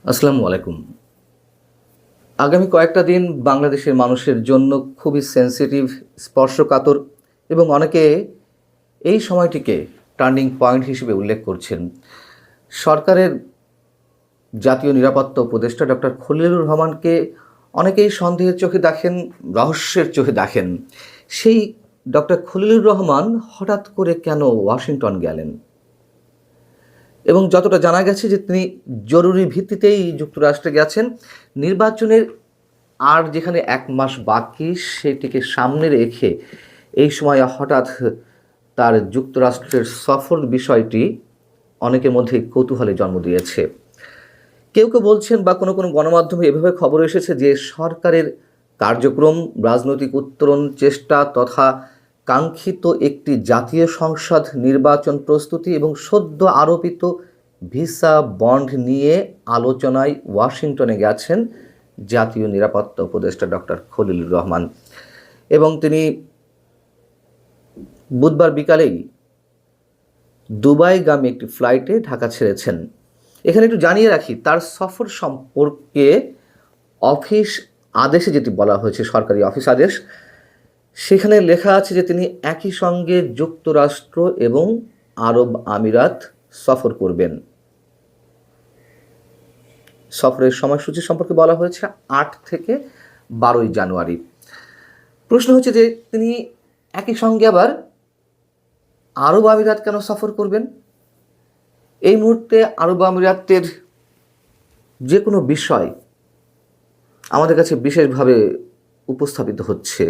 আসসালামু আলাইকুম। আগামী কয়েকটা দিন বাংলাদেশের মানুষের জন্য খুবই সেনসিটিভ, স্পর্শকাতর এবং অনেকে এই সময়টিকে টার্নিং পয়েন্ট হিসেবে উল্লেখ করছেন। সরকারের জাতীয় নিরাপত্তা উপদেষ্টা ডক্টর খলিলুর রহমানকে অনেকেই সন্দেহের চোখে দেখেন, রহস্যের চোখে দেখেন। সেই ডক্টর খলিলুর রহমান হঠাৎ করে কেন ওয়াশিংটন গেলেন? এবং যতটা জানা গেছে যে তিনি জরুরি ভিত্তিতেই যুক্তরাষ্ট্রে গেছেন। নির্বাচনের আর যেখানে ১ মাস বাকি সেটিকে সামনে রেখে এই সময় হঠাৎ তার যুক্তরাষ্ট্রের সফর বিষয়টি অনেকের মধ্যেই কৌতূহলের জন্ম দিয়েছে। কেউ কেউ বলছেন বা কোনো গণমাধ্যমে এভাবে খবর এসেছে যে সরকারের কার্যক্রম, রাজনৈতিক উত্তরণ চেষ্টা তথা কাঙ্ক্ষিত একটি জাতীয় সংসদ নির্বাচন প্রস্তুতি এবং সদ্য আরোপিত ভিসা বন্ড নিয়ে আলোচনায় ওয়াশিংটনে গেছেন জাতীয় নিরাপত্তা উপদেষ্টা ডক্টর খলিলুর রহমান। এবং তিনি বুধবার বিকালেই দুবাইগামী একটি ফ্লাইটে ঢাকা ছেড়েছেন। এখানে একটু জানিয়ে রাখি, তার সফর সম্পর্কে অফিস আদেশে যেটি বলা হয়েছে, সরকারি অফিস আদেশ, সেখানে লেখা আছে যে তিনি একই সঙ্গে যুক্তরাষ্ট্র এবং আরব আমিরাত সফর করবেন। সফরের সময়সূচি সম্পর্কে বলা হয়েছে ৮ থেকে ১২ই জানুয়ারি। প্রশ্ন হচ্ছে যে তিনি একই সঙ্গে আবার আরব আমিরাত কেন সফর করবেন? এই মুহূর্তে আরব আমিরাতের যে কোনো বিষয় আমাদের কাছে বিশেষভাবে উপস্থাপিত হচ্ছে।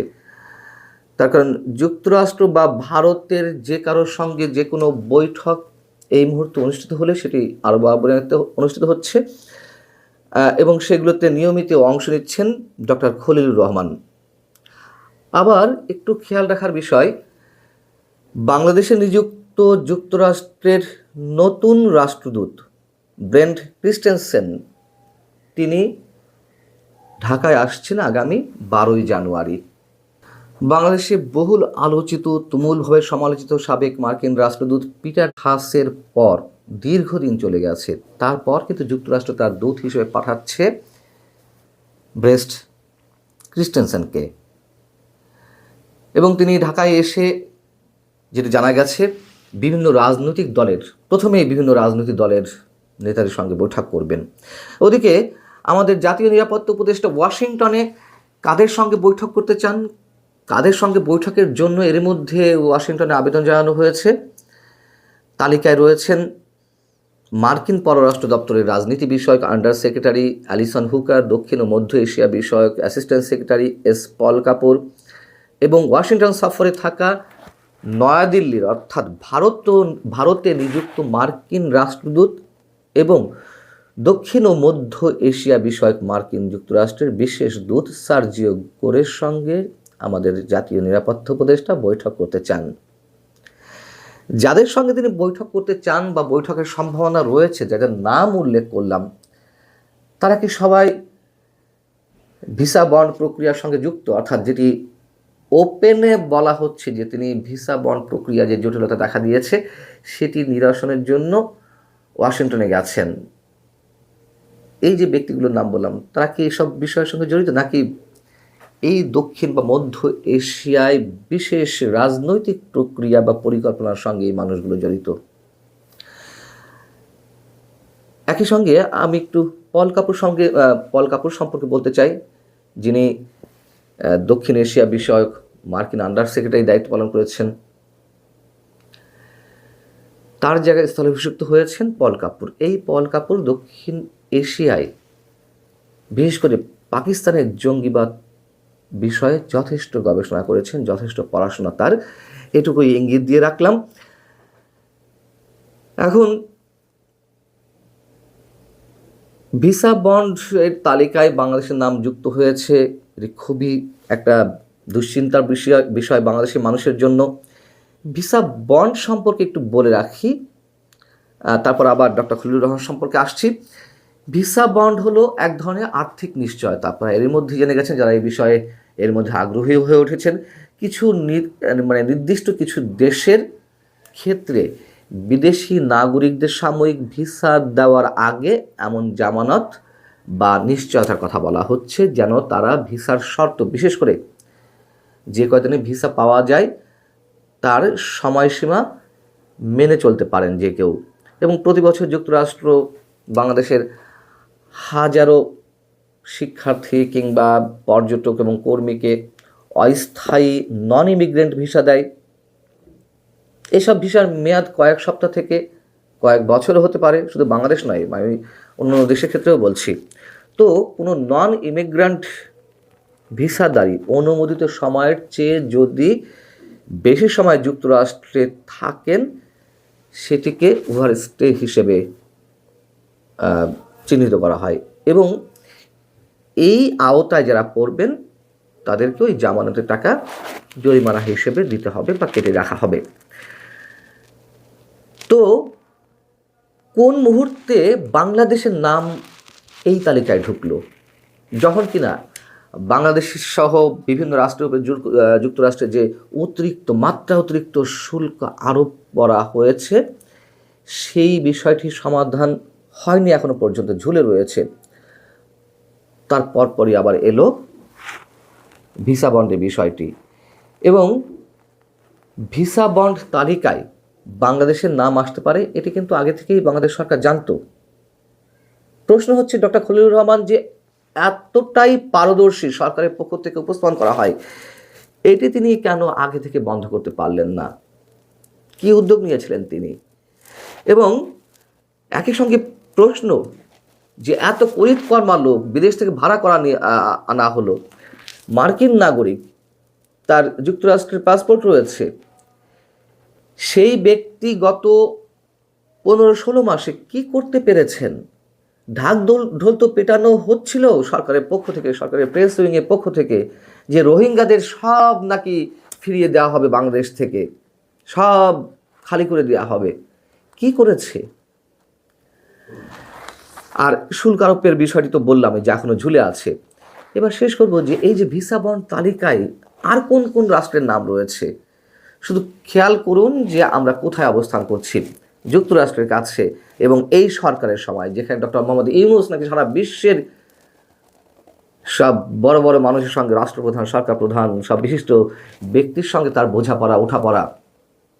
তার কারণ যুক্তরাষ্ট্র বা ভারতের যে কারোর সঙ্গে যে কোনো বৈঠক এই মুহূর্তে অনুষ্ঠিত হলে সেটি আরব আমিরাতে অনুষ্ঠিত হচ্ছে এবং সেগুলোতে নিয়মিত অংশ নিচ্ছেন ডক্টর খলিলুর রহমান। আবার একটু খেয়াল রাখার বিষয়, বাংলাদেশে নিযুক্ত যুক্তরাষ্ট্রের নতুন রাষ্ট্রদূত ব্রেন্ট ক্রিস্টেনসেন তিনি ঢাকায় আসছেন আগামী ১২ই জানুয়ারি। বাংলাদেশে বহুল আলোচিত, তুমুলভাবে সমালোচিত সাবেক মার্কিন রাষ্ট্রদূত পিটার হাসের পর দীর্ঘদিন চলে গেছে, তারপর কিন্তু যুক্তরাষ্ট্র তার দূত হিসেবে পাঠাচ্ছে ব্রেস্ট ক্রিস্টেনসেনকে। এবং তিনি ঢাকায় এসে যেটি জানা গেছে বিভিন্ন রাজনৈতিক দলের নেতাদের সঙ্গে বৈঠক করবেন। ওদিকে আমাদের জাতীয় নিরাপত্তা উপদেষ্টা ওয়াশিংটনে কাদের সঙ্গে বৈঠক করতে চান, কাদের সঙ্গে বৈঠকের জন্য এর মধ্যে ওয়াশিংটনে আবেদন জানানো হয়েছে, তালিকায় রয়েছেন মার্কিন পররাষ্ট্র দপ্তরের রাজনীতি বিষয়ক আন্ডার সেক্রেটারি অ্যালিসন হুকার, দক্ষিণ ও মধ্য এশিয়া বিষয়ক অ্যাসিস্ট্যান্ট সেক্রেটারি এস পল কাপুর এবং ওয়াশিংটন সফরে থাকা নয়াদিল্লির অর্থাৎ ভারতে নিযুক্ত মার্কিন রাষ্ট্রদূত এবং দক্ষিণ ও মধ্য এশিয়া বিষয়ক মার্কিন যুক্তরাষ্ট্রের বিশেষ দূত সার্জিও গোরের সঙ্গে আমাদের জাতীয় নিরাপত্তা উপদেষ্টা বৈঠক করতে চান। যাদের সঙ্গে তিনি বৈঠক করতে চান বা বৈঠকের সম্ভাবনা রয়েছে, যাদের নাম উল্লেখ করলাম, তারা কি সবাই ভিসা বন্ড প্রক্রিয়ার সঙ্গে যুক্ত? অর্থাৎ যেটি ওপেনে বলা হচ্ছে যে তিনি ভিসা বন্ড প্রক্রিয়া যে জটিলতা দেখা দিয়েছে সেটি নিরসনের জন্য ওয়াশিংটনে গেছেন। এই যে ব্যক্তিগুলোর নাম বললাম, তারা কি এইসব বিষয়ের সঙ্গে জড়িত, নাকি এই দক্ষিণ বা মধ্য এশিয়ায় বিশেষ রাজনৈতিক প্রক্রিয়া বা পরিকল্পনার সঙ্গে এই মানুষগুলো জড়িত? একই সঙ্গে আমি একটু পল কাপুর সম্পর্কে বলতে চাই, যিনি দক্ষিণ এশিয়া বিষয়ক মার্কিন আন্ডার সেক্রেটারি দায়িত্ব পালন করেছেন। তার জায়গায় স্থলাভিষিক্ত হয়েছেন পল কাপুর। এই পল কাপুর দক্ষিণ এশিয়ায় বিশেষ করে পাকিস্তানের জঙ্গিবাদ বিষয়ে যথেষ্ট গবেষণা করেছেন, যথেষ্ট পড়াশোনা তার, এটুকুই ইঙ্গিত দিয়ে রাখলাম। এখন ভিসা বন্ডের তালিকায় বাংলাদেশের নাম যুক্ত হয়েছে, এটি খুবই একটা দুশ্চিন্তার বিষয় বাংলাদেশের মানুষের জন্য। ভিসা বন্ড সম্পর্কে একটু বলে রাখি, তারপর আবার ডক্টর খলিলুর রহমান সম্পর্কে আসছি। ভিসা বন্ড হলো এক ধরনের আর্থিক নিশ্চয়তা। আপনারা এর মধ্যে জেনে গেছেন, যারা এই বিষয়ে এর মধ্যে আগ্রহী হয়ে উঠেছেন, কিছু নির্দিষ্ট কিছু দেশের ক্ষেত্রে বিদেশি নাগরিকদের সাময়িক ভিসা দেওয়ার আগে এমন জামানত বা নিশ্চয়তার কথা বলা হচ্ছে, যেন তারা ভিসার শর্ত, বিশেষ করে যে কয়দিনে ভিসা পাওয়া যায় তার সময়সীমা মেনে চলতে পারেন যে কেউ। এবং প্রতি বছর যুক্তরাষ্ট্র বাংলাদেশের হাজারো শিক্ষার্থী কিংবা পর্যটক এবং কর্মীকে অস্থায়ী নন ইমিগ্রেন্ট ভিসা দেয়। এসব ভিসার মেয়াদ কয়েক সপ্তাহ থেকে কয়েক বছরও হতে পারে, শুধু বাংলাদেশ নয়, আমি অন্য দেশের ক্ষেত্রেও বলছি। তো কোনো নন ইমিগ্রান্ট ভিসাদারি অনুমোদিত সময়ের চেয়ে যদি বেশি সময় যুক্তরাষ্ট্রে থাকেন, সেটিকে ওভার স্টে হিসেবে চিহ্নিত করা হয় এবং এই আওতায় যারা পড়বেন তাদেরকে ওই জামানতের টাকা জরিমানা হিসেবে দিতে হবে বা কেটে রাখা হবে। তো কোন মুহূর্তে বাংলাদেশের নাম এই তালিকায় ঢুকলো? যখন কিনা বাংলাদেশ সহ বিভিন্ন রাষ্ট্রের উপরে যুক্তরাষ্ট্রে যে অতিরিক্ত শুল্ক আরোপ করা হয়েছে, সেই বিষয়টির সমাধান হয়নি এখনো পর্যন্ত, ঝুলে রয়েছে। তার পরপরই আবার এলো ভিসা বন্ডের বিষয়টি, এবং ভিসা বন্ড তালিকায় বাংলাদেশের নাম আসতে পারে, এটি কিন্তু আগে থেকেই বাংলাদেশ সরকার জানতো। প্রশ্ন হচ্ছে, ডক্টর খলিলুর রহমান যে এতটাই পারদর্শী সরকারের পক্ষ থেকে উপস্থাপন করা হয়, এটি তিনি কেন আগে থেকে বন্ধ করতে পারলেন না? কি উদ্যোগ নিয়েছিলেন তিনি? এবং একই সঙ্গে প্রশ্ন যে এত পরিকর্মা লোক বিদেশ থেকে ভাড়া করা আনা হলো, মার্কিন নাগরিক, তার যুক্তরাষ্ট্রের পাসপোর্ট রয়েছে, সেই ব্যক্তি গত 15-16 মাসে কি করতে পেরেছেন? ঢোল তো পেটানো হচ্ছিল সরকারের পক্ষ থেকে, সরকারের প্রেস উইংয়ের পক্ষ থেকে, যে রোহিঙ্গাদের সব নাকি ফিরিয়ে দেওয়া হবে, বাংলাদেশ থেকে সব খালি করে দেওয়া হবে। কি করেছে? আর শুল্ক আরোপের বিষয়টি তো বললাম যে এখনো ঝুলে আছে। এবার শেষ করব যে এই যে ভিসা বন্ড তালিকায় আর কোন কোন রাষ্ট্রের নাম রয়েছে, শুধু খেয়াল করুন যে আমরা কোথায় অবস্থান করছি, যুক্তরাষ্ট্রের কাছে। এবং এই সরকারের সময়, যেখানে ডক্টর মোহাম্মদ ইউনূস নাকি সারা বিশ্বের সব বড় বড় মানুষের সঙ্গে, রাষ্ট্রপ্রধান, সরকার প্রধান, সব বিশিষ্ট ব্যক্তির সঙ্গে তার বোঝাপড়া ওঠাপড়া,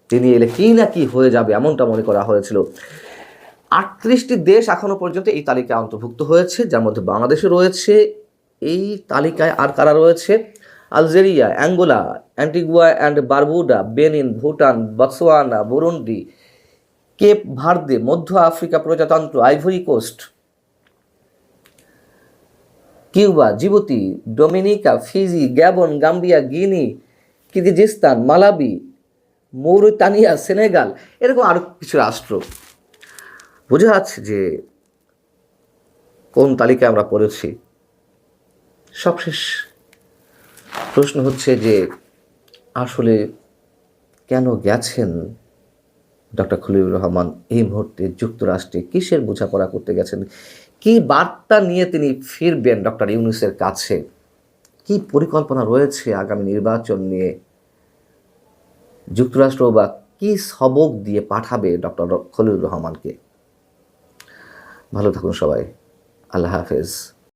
তিনি এলে কি না কি হয়ে যাবে এমনটা মনে করা হয়েছিল। 38টি দেশ এখনো পর্যন্ত এই তালিকায় অন্তর্ভুক্ত হয়েছে, যার মধ্যে বাংলাদেশে রয়েছে। এই তালিকায় আর কারা রয়েছে? Algeria, Angola, Antigua and Barbuda, Benin, Bhutan, Botswana, Burundi, Cape Verde, মধ্য আফ্রিকা প্রজাতন্ত্র, Ivory Coast, Cuba, Djibouti, Dominica, Fiji, Gabon, Gambia, Guinea, Kyrgyzstan, Malawi, Mauritania, Senegal, এরকম আরও কিছু রাষ্ট্র। বোঝা যাচ্ছে যে কোন তালিকায় আমরা পড়েছি। সবশেষ প্রশ্ন হচ্ছে যে আসলে কেন গেছেন ডক্টর খলিলুর রহমান এই মুহূর্তে যুক্তরাষ্ট্রে? কিসের বোঝাপড়া করতে গেছেন? কি বার্তা নিয়ে তিনি ফিরবেন ডক্টর ইউনূসের কাছে? কি পরিকল্পনা রয়েছে আগামী নির্বাচন নিয়ে? যুক্তরাষ্ট্র বা কি সবক দিয়ে পাঠাবে ডক্টর খলিলুর রহমানকে? ভালো থাকুন সবাই। আল্লাহ হাফেজ।